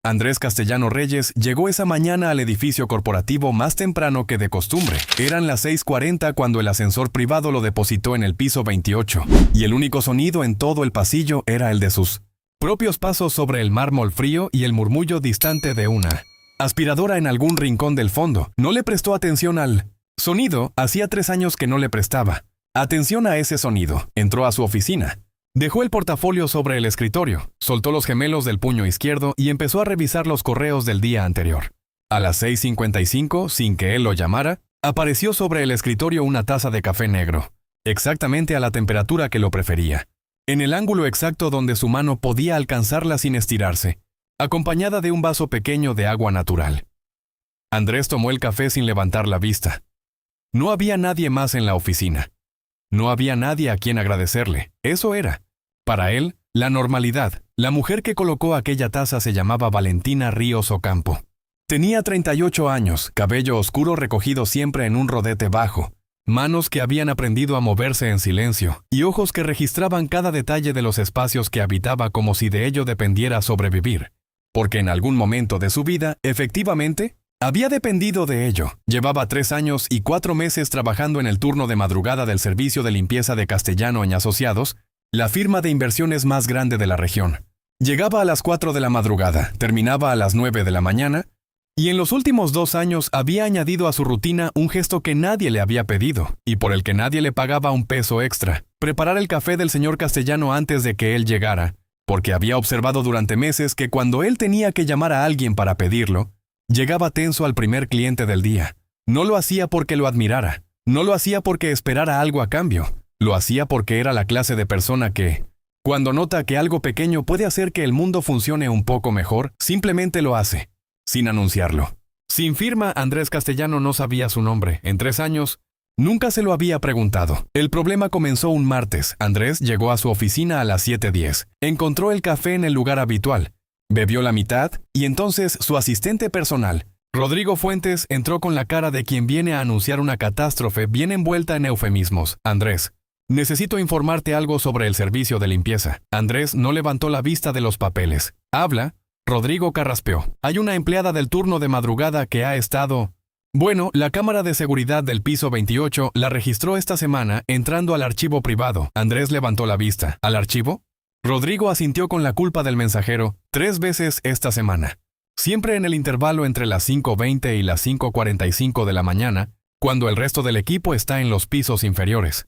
Andrés Castellano Reyes llegó esa mañana al edificio corporativo más temprano que de costumbre. Eran las 6:40 cuando el ascensor privado lo depositó en el piso 28, y el único sonido en todo el pasillo era el de sus propios pasos sobre el mármol frío y el murmullo distante de una aspiradora en algún rincón del fondo. No le prestó atención al sonido. Hacía 3 años que no le prestaba atención a ese sonido. Entró a su oficina. Dejó el portafolio sobre el escritorio, soltó los gemelos del puño izquierdo y empezó a revisar los correos del día anterior. A las 6:55, sin que él lo llamara, apareció sobre el escritorio una taza de café negro, exactamente a la temperatura que lo prefería, en el ángulo exacto donde su mano podía alcanzarla sin estirarse, acompañada de un vaso pequeño de agua natural. Andrés tomó el café sin levantar la vista. No había nadie más en la oficina. No había nadie a quien agradecerle. Eso era, para él, la normalidad. La mujer que colocó aquella taza se llamaba Valentina Ríos Ocampo. Tenía 38 años, cabello oscuro recogido siempre en un rodete bajo, manos que habían aprendido a moverse en silencio, y ojos que registraban cada detalle de los espacios que habitaba como si de ello dependiera sobrevivir. Porque en algún momento de su vida, efectivamente, había dependido de ello. Llevaba 3 años y 4 meses trabajando en el turno de madrugada del servicio de limpieza de Castellano y Asociados, la firma de inversiones más grande de la región. Llegaba a las 4 de la madrugada, terminaba a las 9 de la mañana, y en los últimos 2 años había añadido a su rutina un gesto que nadie le había pedido, y por el que nadie le pagaba un peso extra: preparar el café del señor Castellano antes de que él llegara, porque había observado durante meses que cuando él tenía que llamar a alguien para pedirlo, llegaba tenso al primer cliente del día. No lo hacía porque lo admirara, no lo hacía porque esperara algo a cambio, lo hacía porque era la clase de persona que, cuando nota que algo pequeño puede hacer que el mundo funcione un poco mejor, simplemente lo hace, sin anunciarlo. Sin firma, Andrés Castellano no sabía su nombre. En 3 años, nunca se lo había preguntado. El problema comenzó un martes. Andrés llegó a su oficina a las 7:10. Encontró el café en el lugar habitual. Bebió la mitad, y entonces su asistente personal, Rodrigo Fuentes, entró con la cara de quien viene a anunciar una catástrofe bien envuelta en eufemismos. Andrés, necesito informarte algo sobre el servicio de limpieza. Andrés no levantó la vista de los papeles. Habla. Rodrigo carraspeó. Hay una empleada del turno de madrugada que ha estado... Bueno, la cámara de seguridad del piso 28 la registró esta semana entrando al archivo privado. Andrés levantó la vista. ¿Al archivo? Rodrigo asintió con la culpa del mensajero 3 veces esta semana, siempre en el intervalo entre las 5:20 y las 5:45 de la mañana, cuando el resto del equipo está en los pisos inferiores.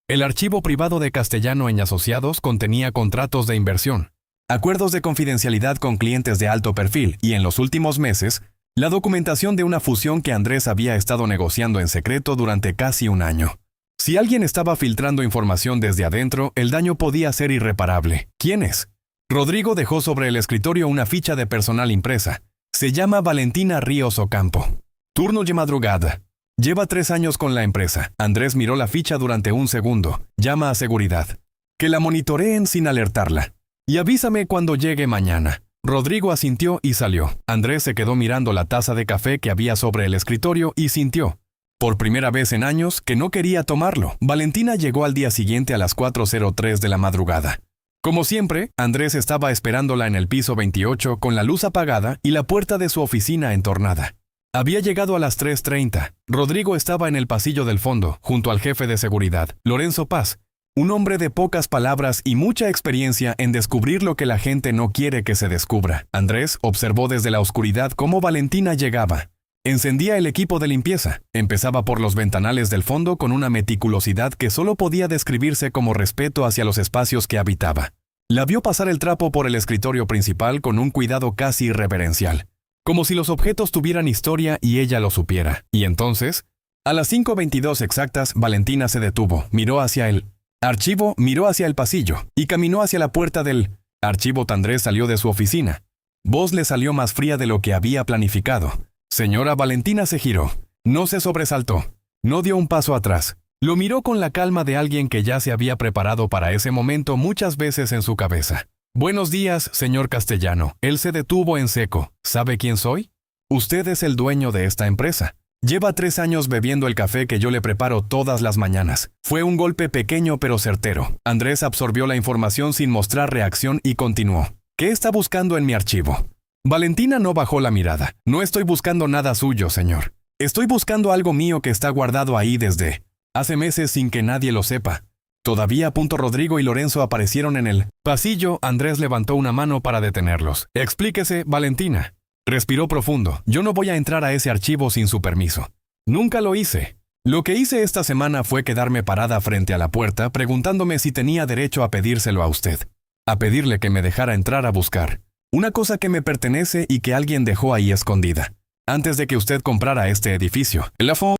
El archivo privado de Castellano y Asociados contenía contratos de inversión, acuerdos de confidencialidad con clientes de alto perfil y, en los últimos meses, la documentación de una fusión que Andrés había estado negociando en secreto durante casi un año. Si alguien estaba filtrando información desde adentro, el daño podía ser irreparable. ¿Quién es? Rodrigo dejó sobre el escritorio una ficha de personal impresa. Se llama Valentina Ríos Ocampo. Turno de madrugada. Lleva 3 años con la empresa. Andrés miró la ficha durante un segundo. Llama a seguridad. Que la monitoreen sin alertarla. Y avísame cuando llegue mañana. Rodrigo asintió y salió. Andrés se quedó mirando la taza de café que había sobre el escritorio y sintió, por primera vez en años, que no quería tomarlo. Valentina llegó al día siguiente a las 4:03 de la madrugada. Como siempre, Andrés estaba esperándola en el piso 28 con la luz apagada y la puerta de su oficina entornada. Había llegado a las 3:30. Rodrigo estaba en el pasillo del fondo, junto al jefe de seguridad, Lorenzo Paz, un hombre de pocas palabras y mucha experiencia en descubrir lo que la gente no quiere que se descubra. Andrés observó desde la oscuridad cómo Valentina llegaba. Encendía el equipo de limpieza. Empezaba por los ventanales del fondo con una meticulosidad que solo podía describirse como respeto hacia los espacios que habitaba. La vio pasar el trapo por el escritorio principal con un cuidado casi irreverencial, como si los objetos tuvieran historia y ella lo supiera. Y entonces, a las 5:22 exactas, Valentina se detuvo, miró hacia el archivo, miró hacia el pasillo y caminó hacia la puerta del archivo. Andrés salió de su oficina. Voz le salió más fría de lo que había planificado. Señora. Valentina se giró. No se sobresaltó. No dio un paso atrás. Lo miró con la calma de alguien que ya se había preparado para ese momento muchas veces en su cabeza. Buenos días, señor Castellano. Él se detuvo en seco. ¿Sabe quién soy? Usted es el dueño de esta empresa. Lleva 3 años bebiendo el café que yo le preparo todas las mañanas. Fue un golpe pequeño pero certero. Andrés absorbió la información sin mostrar reacción y continuó. ¿Qué está buscando en mi archivo? Valentina no bajó la mirada. No estoy buscando nada suyo, señor. Estoy buscando algo mío que está guardado ahí desde hace meses sin que nadie lo sepa. Todavía Rodrigo y Lorenzo aparecieron en el pasillo. Andrés levantó una mano para detenerlos. Explíquese, Valentina. Respiró profundo. Yo no voy a entrar a ese archivo sin su permiso. Nunca lo hice. Lo que hice esta semana fue quedarme parada frente a la puerta preguntándome si tenía derecho a pedírselo a usted. A pedirle que me dejara entrar a buscar una cosa que me pertenece y que alguien dejó ahí escondida. Antes de que usted comprara este edificio.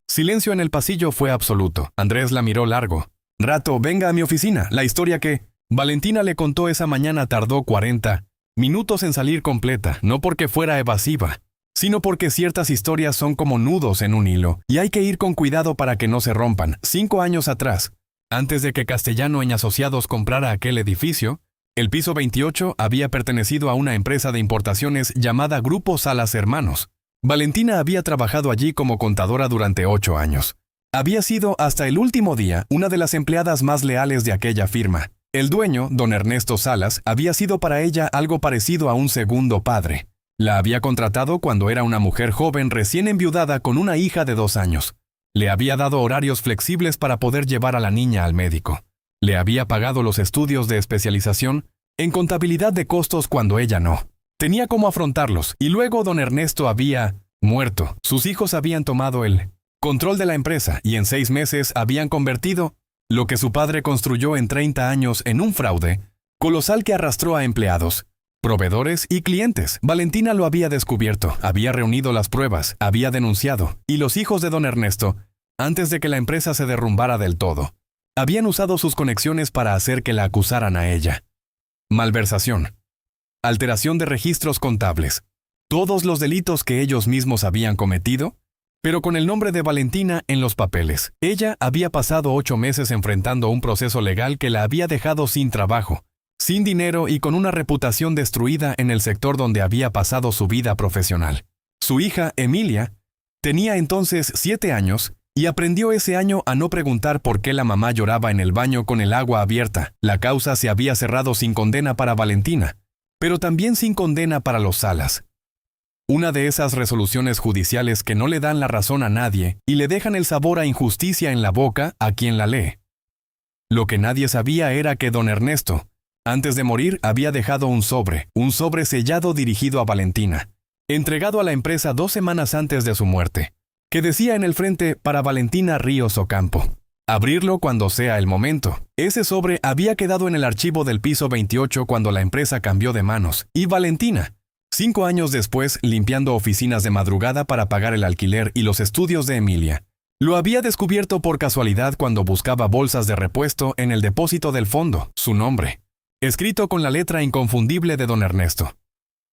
Silencio en el pasillo fue absoluto. Andrés la miró largo. Rato, venga a mi oficina. La historia que Valentina le contó esa mañana tardó 40 minutos en salir completa, no porque fuera evasiva, sino porque ciertas historias son como nudos en un hilo, y hay que ir con cuidado para que no se rompan. 5 años atrás, antes de que Castellano y Asociados comprara aquel edificio, el piso 28 había pertenecido a una empresa de importaciones llamada Grupo Salas Hermanos. Valentina había trabajado allí como contadora durante 8 años. Había sido, hasta el último día, una de las empleadas más leales de aquella firma. El dueño, don Ernesto Salas, había sido para ella algo parecido a un segundo padre. La había contratado cuando era una mujer joven recién enviudada con una hija de 2 años. Le había dado horarios flexibles para poder llevar a la niña al médico. Le había pagado los estudios de especialización en contabilidad de costos cuando ella no tenía cómo afrontarlos. Y luego don Ernesto había muerto. Sus hijos habían tomado el control de la empresa y en 6 meses habían convertido lo que su padre construyó en 30 años en un fraude colosal que arrastró a empleados, proveedores y clientes. Valentina lo había descubierto, había reunido las pruebas, había denunciado, y los hijos de don Ernesto, antes de que la empresa se derrumbara del todo, habían usado sus conexiones para hacer que la acusaran a ella. Malversación, alteración de registros contables, todos los delitos que ellos mismos habían cometido, pero con el nombre de Valentina en los papeles. Ella había pasado 8 meses enfrentando un proceso legal que la había dejado sin trabajo, sin dinero y con una reputación destruida en el sector donde había pasado su vida profesional. Su hija, Emilia, tenía entonces 7 años y aprendió ese año a no preguntar por qué la mamá lloraba en el baño con el agua abierta. La causa se había cerrado sin condena para Valentina, pero también sin condena para los Salas. Una de esas resoluciones judiciales que no le dan la razón a nadie y le dejan el sabor a injusticia en la boca a quien la lee. Lo que nadie sabía era que don Ernesto, antes de morir, había dejado un sobre sellado dirigido a Valentina, entregado a la empresa 2 semanas antes de su muerte, que decía en el frente para Valentina Ríos Ocampo. Abrirlo cuando sea el momento. Ese sobre había quedado en el archivo del piso 28 cuando la empresa cambió de manos, y Valentina, 5 años después, limpiando oficinas de madrugada para pagar el alquiler y los estudios de Emilia, lo había descubierto por casualidad cuando buscaba bolsas de repuesto en el depósito del fondo, su nombre, escrito con la letra inconfundible de don Ernesto.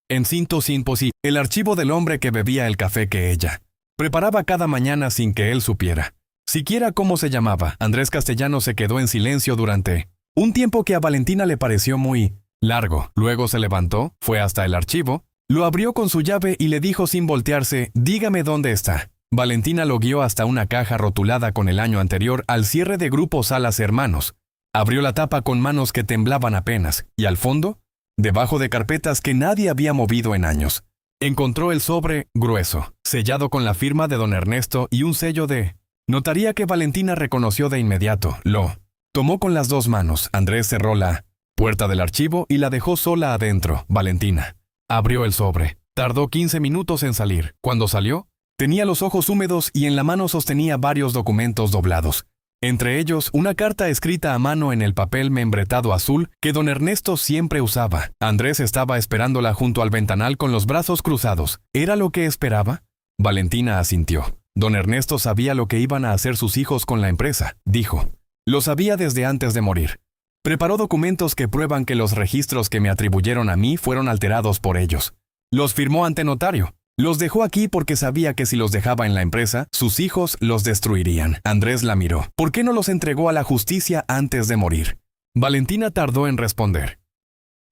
En cinto sin posi, el archivo del hombre que bebía el café que ella preparaba cada mañana sin que él supiera siquiera cómo se llamaba. Andrés Castellano se quedó en silencio durante un tiempo que a Valentina le pareció muy largo. Luego se levantó, fue hasta el archivo, lo abrió con su llave y le dijo sin voltearse, dígame dónde está. Valentina lo guió hasta una caja rotulada con el año anterior al cierre de Grupo Salas Hermanos. Abrió la tapa con manos que temblaban apenas, y al fondo, debajo de carpetas que nadie había movido en años, encontró el sobre grueso, sellado con la firma de don Ernesto y un sello de notaría que Valentina reconoció de inmediato. Lo tomó con las 2 manos. Andrés cerró la puerta del archivo y la dejó sola adentro. Valentina abrió el sobre. Tardó 15 minutos en salir. Cuando salió, tenía los ojos húmedos y en la mano sostenía varios documentos doblados. Entre ellos, una carta escrita a mano en el papel membretado azul que don Ernesto siempre usaba. Andrés estaba esperándola junto al ventanal con los brazos cruzados. ¿Era lo que esperaba? Valentina asintió. Don Ernesto sabía lo que iban a hacer sus hijos con la empresa, dijo. Lo sabía desde antes de morir. Preparó documentos que prueban que los registros que me atribuyeron a mí fueron alterados por ellos. Los firmó ante notario. Los dejó aquí porque sabía que si los dejaba en la empresa, sus hijos los destruirían. Andrés la miró. ¿Por qué no los entregó a la justicia antes de morir? Valentina tardó en responder.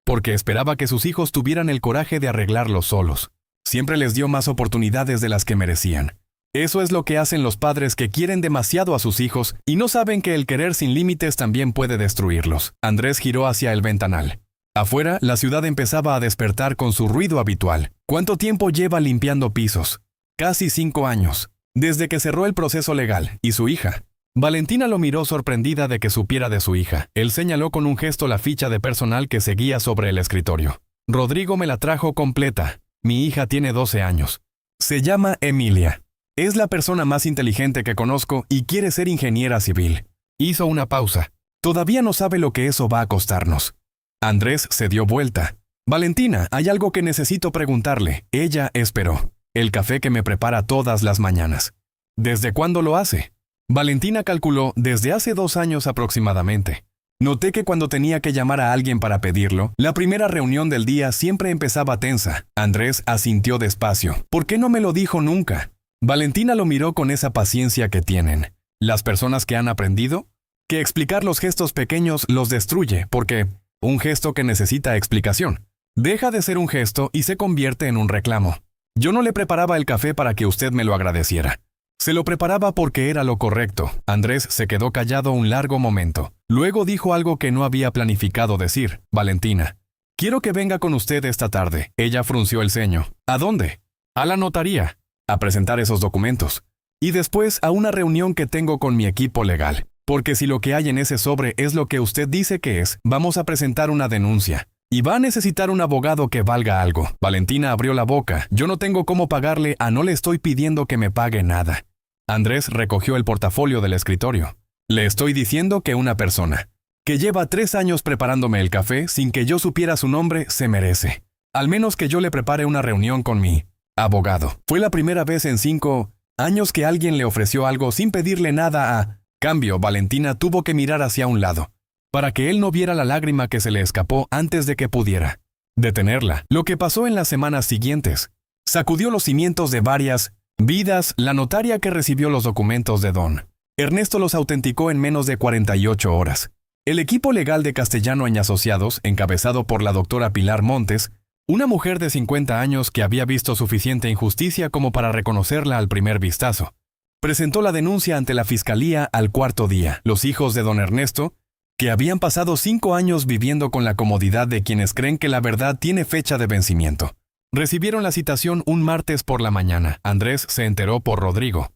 Porque esperaba que sus hijos tuvieran el coraje de arreglarlos solos. Siempre les dio más oportunidades de las que merecían. Eso es lo que hacen los padres que quieren demasiado a sus hijos y no saben que el querer sin límites también puede destruirlos. Andrés giró hacia el ventanal. Afuera, la ciudad empezaba a despertar con su ruido habitual. ¿Cuánto tiempo lleva limpiando pisos? Casi 5 años. Desde que cerró el proceso legal. ¿Y su hija? Valentina lo miró sorprendida de que supiera de su hija. Él señaló con un gesto la ficha de personal que seguía sobre el escritorio. Rodrigo me la trajo completa. Mi hija tiene 12 años. Se llama Emilia. Es la persona más inteligente que conozco y quiere ser ingeniera civil. Hizo una pausa. Todavía no sabe lo que eso va a costarnos. Andrés se dio vuelta. Valentina, hay algo que necesito preguntarle. Ella esperó. El café que me prepara todas las mañanas. ¿Desde cuándo lo hace? Valentina calculó desde hace 2 años aproximadamente. Noté que cuando tenía que llamar a alguien para pedirlo, la primera reunión del día siempre empezaba tensa. Andrés asintió despacio. ¿Por qué no me lo dijo nunca? Valentina lo miró con esa paciencia que tienen las personas que han aprendido, que explicar los gestos pequeños los destruye, porque un gesto que necesita explicación deja de ser un gesto y se convierte en un reclamo. Yo no le preparaba el café para que usted me lo agradeciera. Se lo preparaba porque era lo correcto. Andrés se quedó callado un largo momento. Luego dijo algo que no había planificado decir. Valentina, quiero que venga con usted esta tarde. Ella frunció el ceño. ¿A dónde? A la notaría. A presentar esos documentos. Y después a una reunión que tengo con mi equipo legal. Porque si lo que hay en ese sobre es lo que usted dice que es, vamos a presentar una denuncia. Y va a necesitar un abogado que valga algo. Valentina abrió la boca. Yo no tengo cómo pagarle, no le estoy pidiendo que me pague nada. Andrés recogió el portafolio del escritorio. Le estoy diciendo que una persona que lleva 3 años preparándome el café sin que yo supiera su nombre se merece. Al menos que yo le prepare una reunión con mi abogado. Fue la primera vez en 5 años que alguien le ofreció algo sin pedirle nada a cambio. Valentina tuvo que mirar hacia un lado para que él no viera la lágrima que se le escapó antes de que pudiera detenerla. Lo que pasó en las semanas siguientes sacudió los cimientos de varias vidas. La notaria que recibió los documentos de don Ernesto los autenticó en menos de 48 horas. El equipo legal de Castellano y Asociados, encabezado por la doctora Pilar Montes, una mujer de 50 años que había visto suficiente injusticia como para reconocerla al primer vistazo, presentó la denuncia ante la fiscalía al 4º día. Los hijos de don Ernesto, que habían pasado 5 años viviendo con la comodidad de quienes creen que la verdad tiene fecha de vencimiento, recibieron la citación un martes por la mañana. Andrés se enteró por Rodrigo.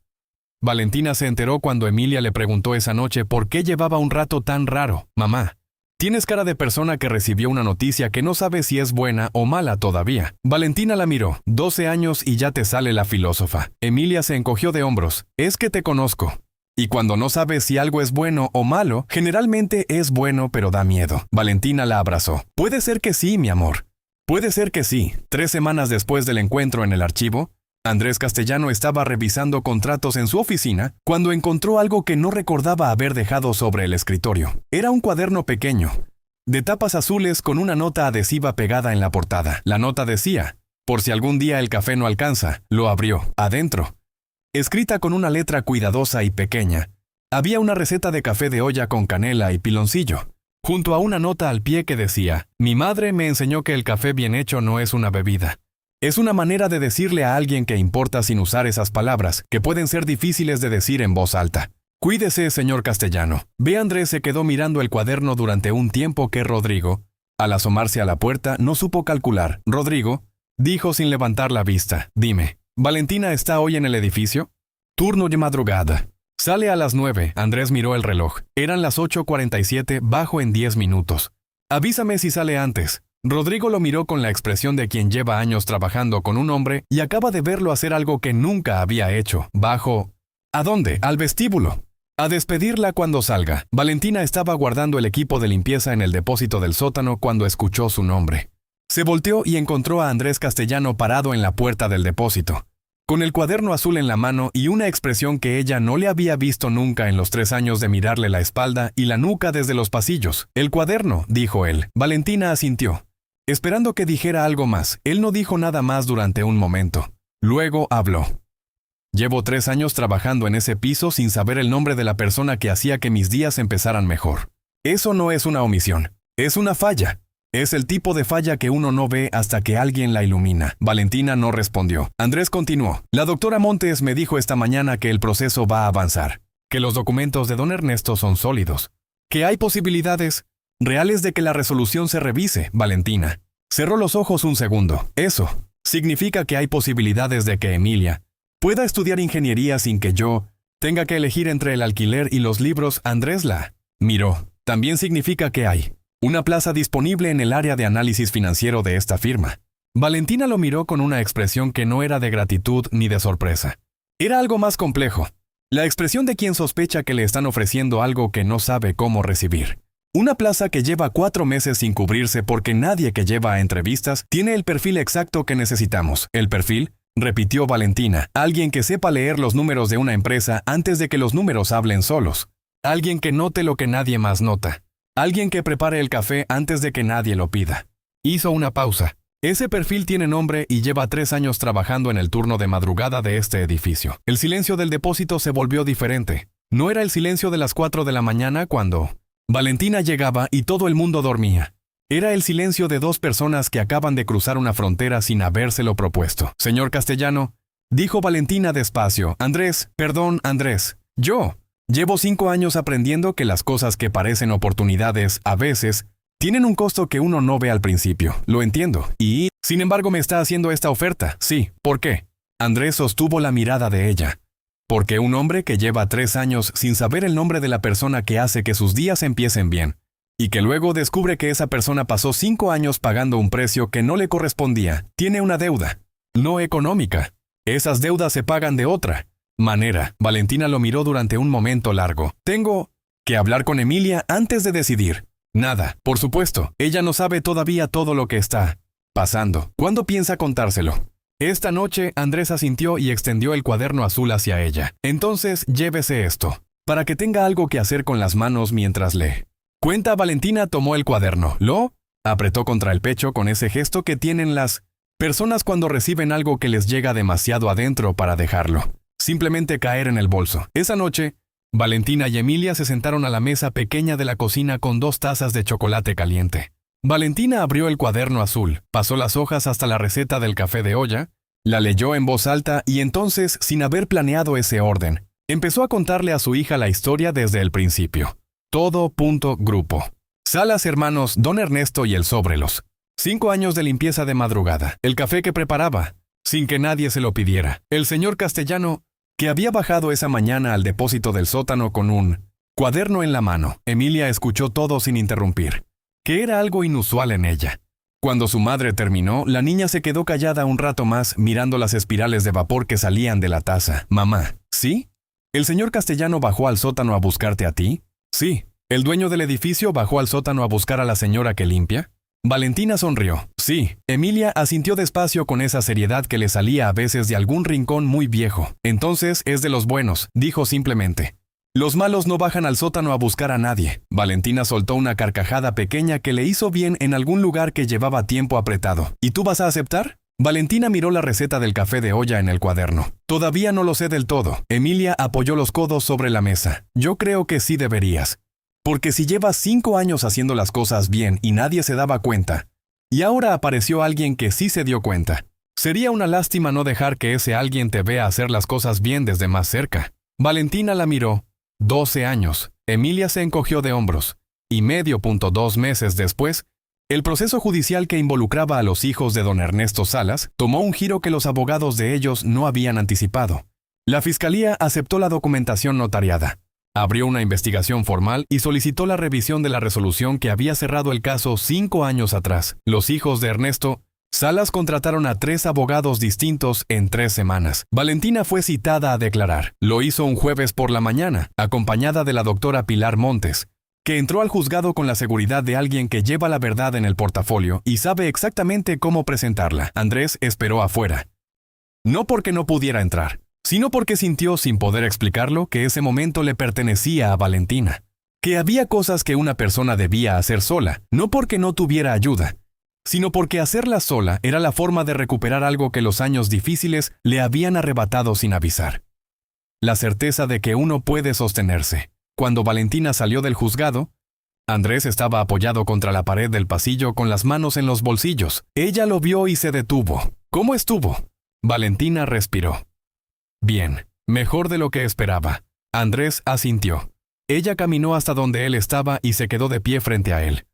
Valentina se enteró cuando Emilia le preguntó esa noche por qué llevaba un rato tan raro. Mamá, tienes cara de persona que recibió una noticia que no sabe si es buena o mala todavía. Valentina la miró. 12 años y ya te sale la filósofa. Emilia se encogió de hombros. Es que te conozco. Y cuando no sabes si algo es bueno o malo, generalmente es bueno pero da miedo. Valentina la abrazó. Puede ser que sí, mi amor. Puede ser que sí. 3 semanas después del encuentro en el archivo, Andrés Castellano estaba revisando contratos en su oficina cuando encontró algo que no recordaba haber dejado sobre el escritorio. Era un cuaderno pequeño, de tapas azules con una nota adhesiva pegada en la portada. La nota decía, por si algún día el café no alcanza. Lo abrió. Adentro, escrita con una letra cuidadosa y pequeña, había una receta de café de olla con canela y piloncillo, junto a una nota al pie que decía, mi madre me enseñó que el café bien hecho no es una bebida. Es una manera de decirle a alguien que importa sin usar esas palabras, que pueden ser difíciles de decir en voz alta. Cuídese, señor Castellano. Andrés se quedó mirando el cuaderno durante un tiempo que Rodrigo, al asomarse a la puerta, no supo calcular. Rodrigo, dijo sin levantar la vista, dime, ¿Valentina está hoy en el edificio? Turno de madrugada. Sale a las 9. Andrés miró el reloj. Eran las 8:47, bajo en 10 minutos. Avísame si sale antes. Rodrigo lo miró con la expresión de quien lleva años trabajando con un hombre y acaba de verlo hacer algo que nunca había hecho. Bajo. ¿A dónde? Al vestíbulo. A despedirla cuando salga. Valentina estaba guardando el equipo de limpieza en el depósito del sótano cuando escuchó su nombre. Se volteó y encontró a Andrés Castellano parado en la puerta del depósito, con el cuaderno azul en la mano y una expresión que ella no le había visto nunca en los 3 años de mirarle la espalda y la nuca desde los pasillos. El cuaderno, dijo él. Valentina asintió, esperando que dijera algo más. Él no dijo nada más durante un momento. Luego habló. Llevo 3 años trabajando en ese piso sin saber el nombre de la persona que hacía que mis días empezaran mejor. Eso no es una omisión. Es una falla. Es el tipo de falla que uno no ve hasta que alguien la ilumina. Valentina no respondió. Andrés continuó. La doctora Montes me dijo esta mañana que el proceso va a avanzar, que los documentos de don Ernesto son sólidos, que hay posibilidades. reales de que la resolución se revise, Valentina. Cerró los ojos un segundo. Eso significa que hay posibilidades de que Emilia pueda estudiar ingeniería sin que yo tenga que elegir entre el alquiler y los libros. Andrés la miró. También significa que hay una plaza disponible en el área de análisis financiero de esta firma. Valentina lo miró con una expresión que no era de gratitud ni de sorpresa. Era algo más complejo. La expresión de quien sospecha que le están ofreciendo algo que no sabe cómo recibir. Una plaza que lleva 4 meses sin cubrirse porque nadie que lleva a entrevistas tiene el perfil exacto que necesitamos. ¿El perfil?, repitió Valentina. Alguien que sepa leer los números de una empresa antes de que los números hablen solos. Alguien que note lo que nadie más nota. Alguien que prepare el café antes de que nadie lo pida. Hizo una pausa. Ese perfil tiene nombre y lleva 3 años trabajando en el turno de madrugada de este edificio. El silencio del depósito se volvió diferente. No era el silencio de las 4 de la mañana cuando Valentina llegaba y todo el mundo dormía. Era el silencio de 2 personas que acaban de cruzar una frontera sin habérselo propuesto. Señor Castellano, dijo Valentina despacio. Perdón, Andrés. Yo llevo 5 años aprendiendo que las cosas que parecen oportunidades, a veces, tienen un costo que uno no ve al principio. Lo entiendo. Y, sin embargo, me está haciendo esta oferta. Sí, ¿por qué? Andrés sostuvo la mirada de ella. Porque un hombre que lleva 3 años sin saber el nombre de la persona que hace que sus días empiecen bien, y que luego descubre que esa persona pasó 5 años pagando un precio que no le correspondía, tiene una deuda, no económica. Esas deudas se pagan de otra manera. Valentina lo miró durante un momento largo. Tengo que hablar con Emilia antes de decidir. Nada, por supuesto, ella no sabe todavía todo lo que está pasando. ¿Cuándo piensa contárselo? Esta noche. Andrés asintió y extendió el cuaderno azul hacia ella. Entonces, llévese esto, para que tenga algo que hacer con las manos mientras lee. Cuenta. Valentina tomó el cuaderno. Lo apretó contra el pecho con ese gesto que tienen las personas cuando reciben algo que les llega demasiado adentro para dejarlo simplemente caer en el bolso. Esa noche, Valentina y Emilia se sentaron a la mesa pequeña de la cocina con 2 tazas de chocolate caliente. Valentina abrió el cuaderno azul, pasó las hojas hasta la receta del café de olla, la leyó en voz alta y entonces, sin haber planeado ese orden, empezó a contarle a su hija la historia desde el principio. Todo. Grupo. Salas hermanos Don Ernesto y el Sobrelos. 5 años de limpieza de madrugada. El café que preparaba, sin que nadie se lo pidiera. El señor Castellano, que había bajado esa mañana al depósito del sótano con un cuaderno en la mano. Emilia escuchó todo sin interrumpir, que era algo inusual en ella. Cuando su madre terminó, la niña se quedó callada un rato más mirando las espirales de vapor que salían de la taza. Mamá, ¿sí? ¿El señor Castellano bajó al sótano a buscarte a ti? Sí. ¿El dueño del edificio bajó al sótano a buscar a la señora que limpia? Valentina sonrió. Sí. Emilia asintió despacio con esa seriedad que le salía a veces de algún rincón muy viejo. Entonces es de los buenos, dijo simplemente. Los malos no bajan al sótano a buscar a nadie. Valentina soltó una carcajada pequeña que le hizo bien en algún lugar que llevaba tiempo apretado. ¿Y tú vas a aceptar? Valentina miró la receta del café de olla en el cuaderno. Todavía no lo sé del todo. Emilia apoyó los codos sobre la mesa. Yo creo que sí deberías. Porque si llevas 5 años haciendo las cosas bien y nadie se daba cuenta, y ahora apareció alguien que sí se dio cuenta, sería una lástima no dejar que ese alguien te vea hacer las cosas bien desde más cerca. Valentina la miró. 12 años. Emilia se encogió de hombros. Y 2 meses después, el proceso judicial que involucraba a los hijos de don Ernesto Salas tomó un giro que los abogados de ellos no habían anticipado. La fiscalía aceptó la documentación notariada. Abrió una investigación formal y solicitó la revisión de la resolución que había cerrado el caso 5 años atrás. Los hijos de Ernesto Salas contrataron a 3 abogados distintos en 3 semanas. Valentina fue citada a declarar. Lo hizo un jueves por la mañana, acompañada de la doctora Pilar Montes, que entró al juzgado con la seguridad de alguien que lleva la verdad en el portafolio y sabe exactamente cómo presentarla. Andrés esperó afuera. No porque no pudiera entrar, sino porque sintió, sin poder explicarlo, que ese momento le pertenecía a Valentina. Que había cosas que una persona debía hacer sola, no porque no tuviera ayuda, sino porque hacerla sola era la forma de recuperar algo que los años difíciles le habían arrebatado sin avisar. La certeza de que uno puede sostenerse. Cuando Valentina salió del juzgado, Andrés estaba apoyado contra la pared del pasillo con las manos en los bolsillos. Ella lo vio y se detuvo. ¿Cómo estuvo? Valentina respiró. Bien, mejor de lo que esperaba. Andrés asintió. Ella caminó hasta donde él estaba y se quedó de pie frente a él.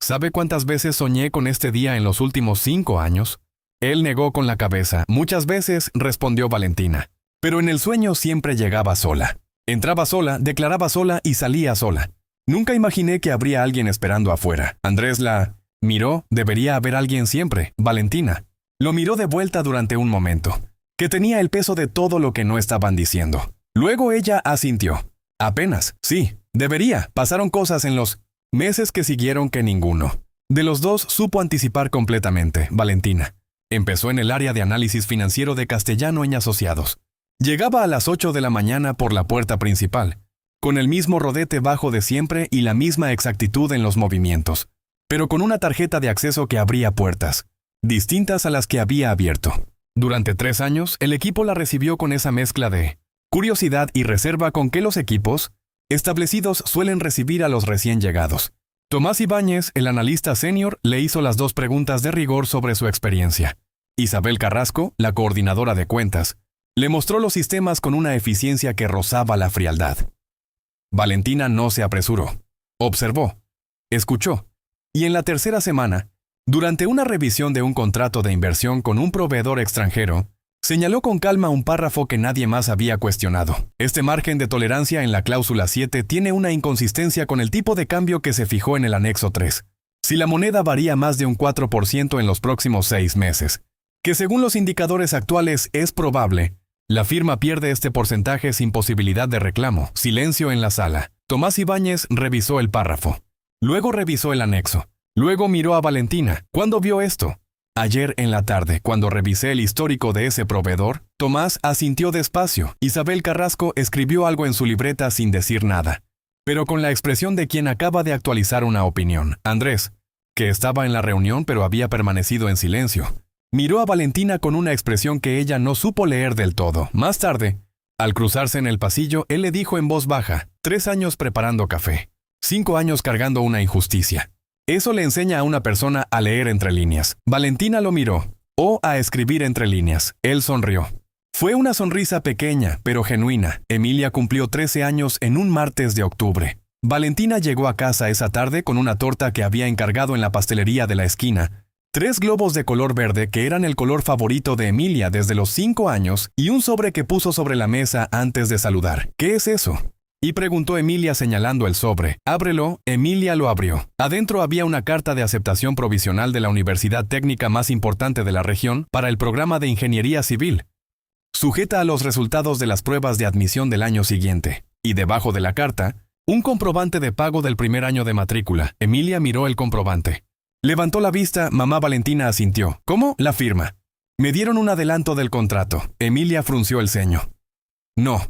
¿Sabe cuántas veces soñé con este día en los últimos 5 años? Él negó con la cabeza. Muchas veces, respondió Valentina. Pero en el sueño siempre llegaba sola. Entraba sola, declaraba sola y salía sola. Nunca imaginé que habría alguien esperando afuera. Andrés la miró. Debería haber alguien siempre. Valentina. Lo miró de vuelta durante un momento, que tenía el peso de todo lo que no estaban diciendo. Luego ella asintió. Apenas, sí, debería. Pasaron cosas en los meses que siguieron que ninguno de los dos supo anticipar completamente. Valentina empezó en el área de análisis financiero de Castellano y Asociados. Llegaba a las 8 de la mañana por la puerta principal, con el mismo rodete bajo de siempre y la misma exactitud en los movimientos, pero con una tarjeta de acceso que abría puertas, distintas a las que había abierto. Durante 3 años, el equipo la recibió con esa mezcla de curiosidad y reserva con que los equipos establecidos suelen recibir a los recién llegados. Tomás Ibáñez, el analista senior, le hizo las 2 preguntas de rigor sobre su experiencia. Isabel Carrasco, la coordinadora de cuentas, le mostró los sistemas con una eficiencia que rozaba la frialdad. Valentina no se apresuró. Observó. Escuchó. Y en la tercera semana, durante una revisión de un contrato de inversión con un proveedor extranjero, señaló con calma un párrafo que nadie más había cuestionado. Este margen de tolerancia en la cláusula 7 tiene una inconsistencia con el tipo de cambio que se fijó en el anexo 3. Si la moneda varía más de un 4% en los próximos 6 meses, que según los indicadores actuales es probable, la firma pierde este porcentaje sin posibilidad de reclamo. Silencio en la sala. Tomás Ibáñez revisó el párrafo. Luego revisó el anexo. Luego miró a Valentina. ¿Cuándo vio esto? Ayer en la tarde, cuando revisé el histórico de ese proveedor. Tomás asintió despacio. Isabel Carrasco escribió algo en su libreta sin decir nada, pero con la expresión de quien acaba de actualizar una opinión. Andrés, que estaba en la reunión pero había permanecido en silencio, miró a Valentina con una expresión que ella no supo leer del todo. Más tarde, al cruzarse en el pasillo, él le dijo en voz baja: 3 años preparando café, 5 años cargando una injusticia. Eso le enseña a una persona a leer entre líneas. Valentina lo miró, o a escribir entre líneas. Él sonrió. Fue una sonrisa pequeña, pero genuina. Emilia cumplió 13 años en un martes de octubre. Valentina llegó a casa esa tarde con una torta que había encargado en la pastelería de la esquina, 3 globos de color verde que eran el color favorito de Emilia desde los 5 años y un sobre que puso sobre la mesa antes de saludar. ¿Qué es eso?, y preguntó Emilia señalando el sobre. Ábrelo. Emilia lo abrió. Adentro había una carta de aceptación provisional de la universidad técnica más importante de la región para el programa de ingeniería civil, sujeta a los resultados de las pruebas de admisión del año siguiente. Y debajo de la carta, un comprobante de pago del primer año de matrícula. Emilia miró el comprobante. Levantó la vista. Mamá Valentina asintió. ¿Cómo? La firma. Me dieron un adelanto del contrato. Emilia frunció el ceño. No.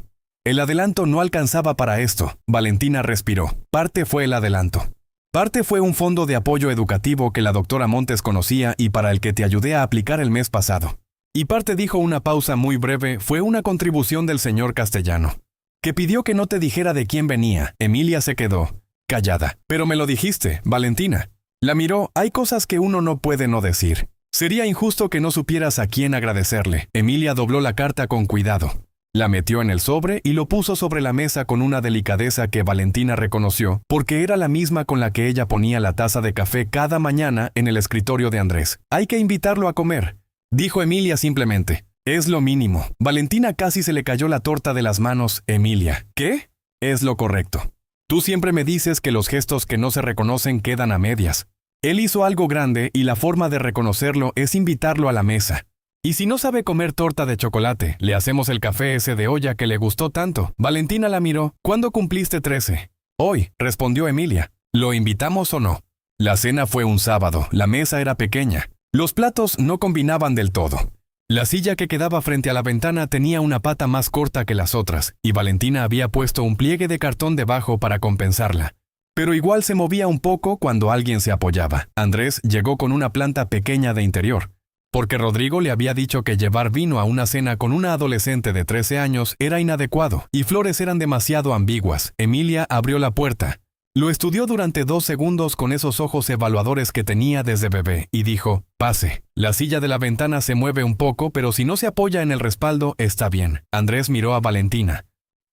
El adelanto no alcanzaba para esto. Valentina respiró. Parte fue el adelanto. Parte fue un fondo de apoyo educativo que la doctora Montes conocía y para el que te ayudé a aplicar el mes pasado. Y parte, dijo una pausa muy breve, fue una contribución del señor Castellano, que pidió que no te dijera de quién venía. Emilia se quedó callada. Pero me lo dijiste, Valentina. La miró. Hay cosas que uno no puede no decir. Sería injusto que no supieras a quién agradecerle. Emilia dobló la carta con cuidado. La metió en el sobre y lo puso sobre la mesa con una delicadeza que Valentina reconoció, porque era la misma con la que ella ponía la taza de café cada mañana en el escritorio de Andrés. Hay que invitarlo a comer, dijo Emilia simplemente. Es lo mínimo. Valentina casi se le cayó la torta de las manos. Emilia, ¿qué? Es lo correcto. Tú siempre me dices que los gestos que no se reconocen quedan a medias. Él hizo algo grande y la forma de reconocerlo es invitarlo a la mesa. Y si no sabe comer torta de chocolate, le hacemos el café ese de olla que le gustó tanto. Valentina la miró. ¿Cuándo cumpliste 13? Hoy, respondió Emilia. ¿Lo invitamos o no? La cena fue un sábado. La mesa era pequeña. Los platos no combinaban del todo. La silla que quedaba frente a la ventana tenía una pata más corta que las otras, y Valentina había puesto un pliegue de cartón debajo para compensarla. Pero igual se movía un poco cuando alguien se apoyaba. Andrés llegó con una planta pequeña de interior, porque Rodrigo le había dicho que llevar vino a una cena con una adolescente de 13 años era inadecuado, y flores eran demasiado ambiguas. Emilia abrió la puerta. Lo estudió durante 2 segundos con esos ojos evaluadores que tenía desde bebé, y dijo, pase. La silla de la ventana se mueve un poco, pero si no se apoya en el respaldo, está bien. Andrés miró a Valentina.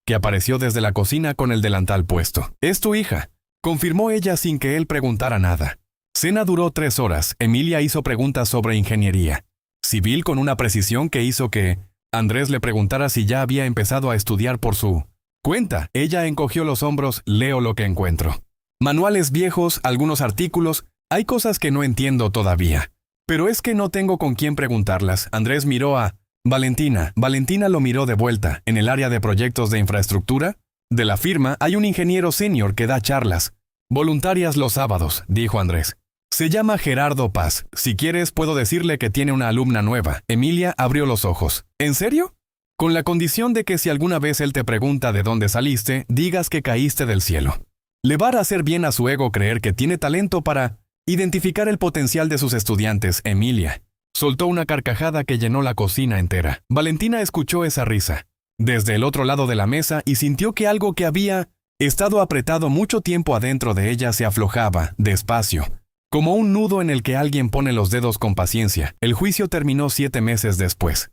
que apareció desde la cocina con el delantal puesto. «Es tu hija», confirmó ella sin que él preguntara nada. Cena duró 3 horas. Emilia hizo preguntas sobre ingeniería civil con una precisión que hizo que Andrés le preguntara si ya había empezado a estudiar por su cuenta. Ella encogió los hombros. «Leo lo que encuentro. Manuales viejos, algunos artículos, hay cosas que no entiendo todavía. Pero es que no tengo con quién preguntarlas». Andrés miró a Valentina. Valentina lo miró de vuelta. «En el área de proyectos de infraestructura de la firma hay un ingeniero senior que da charlas voluntarias los sábados», dijo Andrés. «Se llama Gerardo Paz. Si quieres, puedo decirle que tiene una alumna nueva». Emilia abrió los ojos. «¿En serio? Con la condición de que si alguna vez él te pregunta de dónde saliste, digas que caíste del cielo. Le va a hacer bien a su ego creer que tiene talento para identificar el potencial de sus estudiantes». Emilia soltó una carcajada que llenó la cocina entera. Valentina escuchó esa risa desde el otro lado de la mesa y sintió que algo que había estado apretado mucho tiempo adentro de ella se aflojaba, despacio, como un nudo en el que alguien pone los dedos con paciencia. El juicio terminó 7 meses después.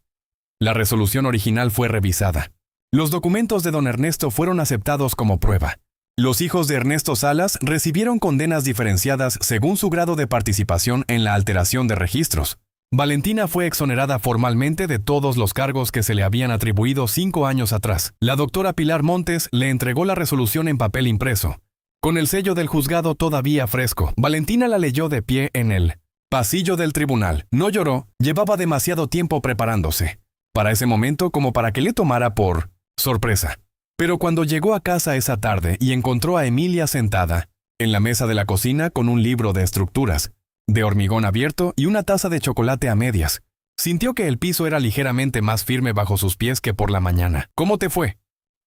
La resolución original fue revisada. Los documentos de don Ernesto fueron aceptados como prueba. Los hijos de Ernesto Salas recibieron condenas diferenciadas según su grado de participación en la alteración de registros. Valentina fue exonerada formalmente de todos los cargos que se le habían atribuido 5 años atrás. La doctora Pilar Montes le entregó la resolución en papel impreso, con el sello del juzgado todavía fresco. Valentina la leyó de pie en el pasillo del tribunal. No lloró, llevaba demasiado tiempo preparándose para ese momento como para que le tomara por sorpresa. Pero cuando llegó a casa esa tarde y encontró a Emilia sentada en la mesa de la cocina con un libro de estructuras de hormigón abierto y una taza de chocolate a medias, sintió que el piso era ligeramente más firme bajo sus pies que por la mañana. «¿Cómo te fue?»,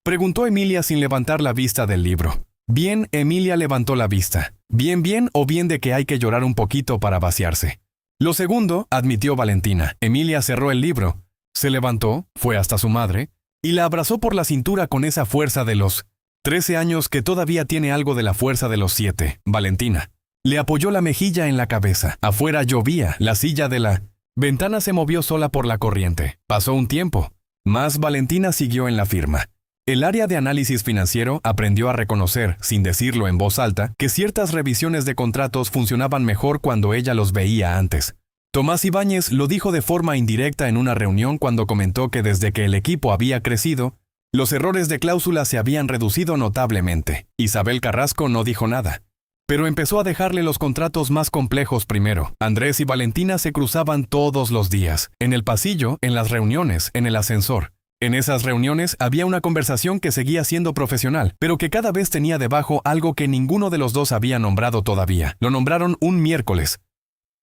preguntó Emilia sin levantar la vista del libro. «Bien». Emilia levantó la vista. «Bien o bien de que hay que llorar un poquito para vaciarse». «Lo segundo», admitió Valentina. Emilia cerró el libro, se levantó, fue hasta su madre y la abrazó por la cintura con esa fuerza de los 13 años que todavía tiene algo de la fuerza de los 7. Valentina le apoyó la mejilla en la cabeza. Afuera llovía. La silla de la ventana se movió sola por la corriente. Pasó un tiempo. Más Valentina siguió en la firma. El área de análisis financiero aprendió a reconocer, sin decirlo en voz alta, que ciertas revisiones de contratos funcionaban mejor cuando ella los veía antes. Tomás Ibáñez lo dijo de forma indirecta en una reunión cuando comentó que desde que el equipo había crecido, los errores de cláusula se habían reducido notablemente. Isabel Carrasco no dijo nada, pero empezó a dejarle los contratos más complejos primero. Andrés y Valentina se cruzaban todos los días, en el pasillo, en las reuniones, en el ascensor. En esas reuniones había una conversación que seguía siendo profesional, pero que cada vez tenía debajo algo que ninguno de los dos había nombrado todavía. Lo nombraron un miércoles.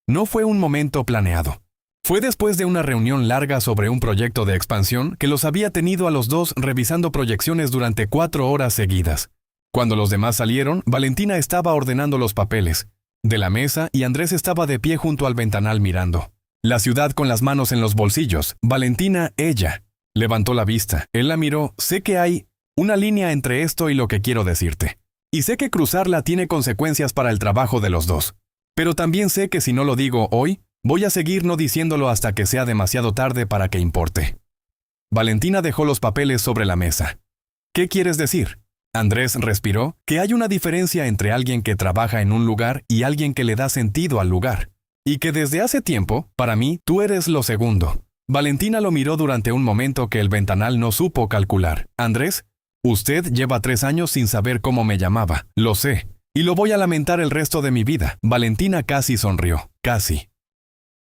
No fue un momento planeado. Fue después de una reunión larga sobre un proyecto de expansión que los había tenido a los dos revisando proyecciones durante 4 horas seguidas. Cuando los demás salieron, Valentina estaba ordenando los papeles de la mesa y Andrés estaba de pie junto al ventanal mirando la ciudad con las manos en los bolsillos. Valentina, ella, levantó la vista. Él la miró. «Sé que hay una línea entre esto y lo que quiero decirte. Y sé que cruzarla tiene consecuencias para el trabajo de los dos. Pero también sé que si no lo digo hoy, voy a seguir no diciéndolo hasta que sea demasiado tarde para que importe». Valentina dejó los papeles sobre la mesa. «¿Qué quieres decir?». Andrés respiró. «Que hay una diferencia entre alguien que trabaja en un lugar y alguien que le da sentido al lugar. Y que desde hace tiempo, para mí, tú eres lo segundo». Valentina lo miró durante un momento que el ventanal no supo calcular. «Andrés, usted lleva 3 años sin saber cómo me llamaba. Lo sé. Y lo voy a lamentar el resto de mi vida». Valentina casi sonrió. «Casi.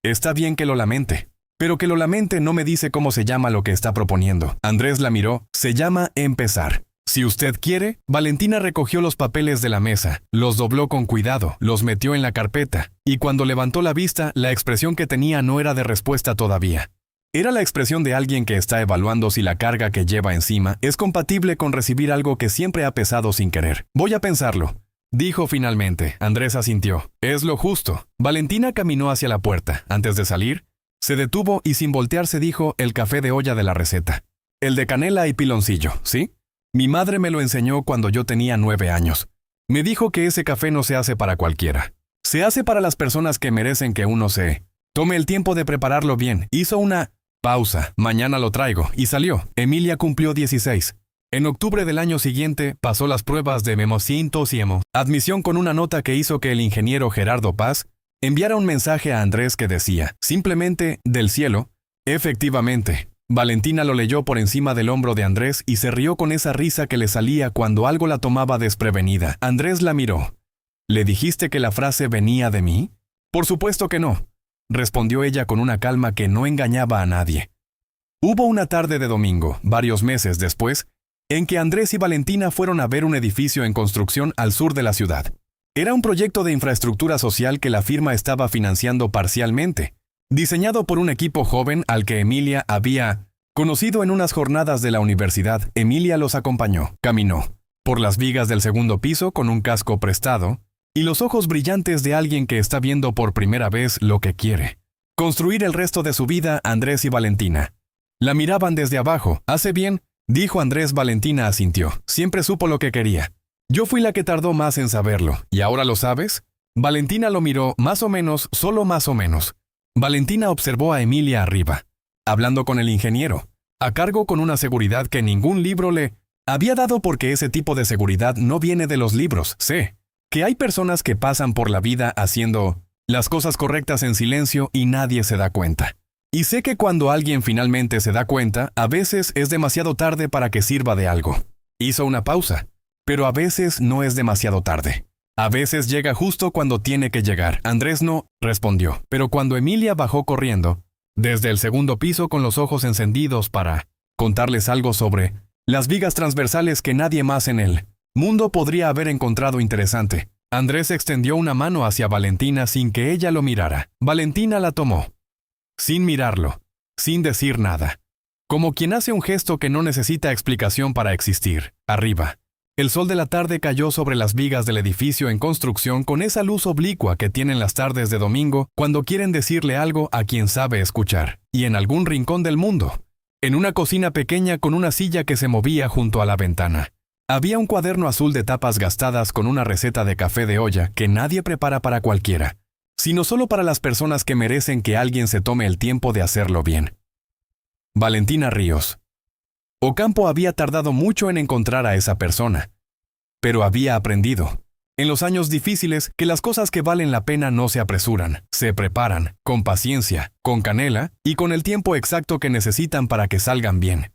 Está bien que lo lamente. Pero que lo lamente no me dice cómo se llama lo que está proponiendo». Andrés la miró. «Se llama empezar. Si usted quiere». Valentina recogió los papeles de la mesa, los dobló con cuidado, los metió en la carpeta, y cuando levantó la vista, la expresión que tenía no era de respuesta todavía. Era la expresión de alguien que está evaluando si la carga que lleva encima es compatible con recibir algo que siempre ha pesado sin querer. «Voy a pensarlo», dijo finalmente. Andrés asintió. «Es lo justo». Valentina caminó hacia la puerta. Antes de salir, se detuvo y sin voltearse dijo: «El café de olla de la receta. El de canela y piloncillo, ¿sí? Mi madre me lo enseñó cuando yo tenía 9 años. Me dijo que ese café no se hace para cualquiera. Se hace para las personas que merecen que uno se tome el tiempo de prepararlo bien». Hizo una pausa. «Mañana lo traigo», y salió. Emilia cumplió 16. En octubre del año siguiente pasó las pruebas de Memocientosiemo, admisión con una nota que hizo que el ingeniero Gerardo Paz enviara un mensaje a Andrés que decía, simplemente, del cielo. Efectivamente, Valentina lo leyó por encima del hombro de Andrés y se rió con esa risa que le salía cuando algo la tomaba desprevenida. Andrés la miró. ¿Le dijiste que la frase venía de mí? Por supuesto que no, respondió ella con una calma que no engañaba a nadie. Hubo una tarde de domingo, varios meses después, en que Andrés y Valentina fueron a ver un edificio en construcción al sur de la ciudad. Era un proyecto de infraestructura social que la firma estaba financiando parcialmente, diseñado por un equipo joven al que Emilia había conocido en unas jornadas de la universidad. Emilia los acompañó, caminó por las vigas del segundo piso con un casco prestado y los ojos brillantes de alguien que está viendo por primera vez lo que quiere construir el resto de su vida. Andrés y Valentina la miraban desde abajo. Hace bien, dijo Andrés. Valentina asintió. Siempre supo lo que quería. Yo fui la que tardó más en saberlo. ¿Y ahora lo sabes? Valentina lo miró, más o menos, solo más o menos. Valentina observó a Emilia arriba, hablando con el ingeniero, a cargo con una seguridad que ningún libro le había dado, porque ese tipo de seguridad no viene de los libros. Sé que hay personas que pasan por la vida haciendo las cosas correctas en silencio y nadie se da cuenta. Y sé que cuando alguien finalmente se da cuenta, a veces es demasiado tarde para que sirva de algo. Hizo una pausa, pero a veces no es demasiado tarde. A veces llega justo cuando tiene que llegar. Andrés no respondió, pero cuando Emilia bajó corriendo desde el segundo piso con los ojos encendidos para contarles algo sobre las vigas transversales que nadie más en el mundo podría haber encontrado interesante, Andrés extendió una mano hacia Valentina sin que ella lo mirara. Valentina la tomó, sin mirarlo, sin decir nada, como quien hace un gesto que no necesita explicación para existir. Arriba, el sol de la tarde cayó sobre las vigas del edificio en construcción con esa luz oblicua que tienen las tardes de domingo cuando quieren decirle algo a quien sabe escuchar. Y en algún rincón del mundo, en una cocina pequeña con una silla que se movía junto a la ventana, había un cuaderno azul de tapas gastadas con una receta de café de olla que nadie prepara para cualquiera, sino solo para las personas que merecen que alguien se tome el tiempo de hacerlo bien. Valentina Ríos. Ocampo había tardado mucho en encontrar a esa persona, pero había aprendido, en los años difíciles, que las cosas que valen la pena no se apresuran, se preparan, con paciencia, con canela y con el tiempo exacto que necesitan para que salgan bien.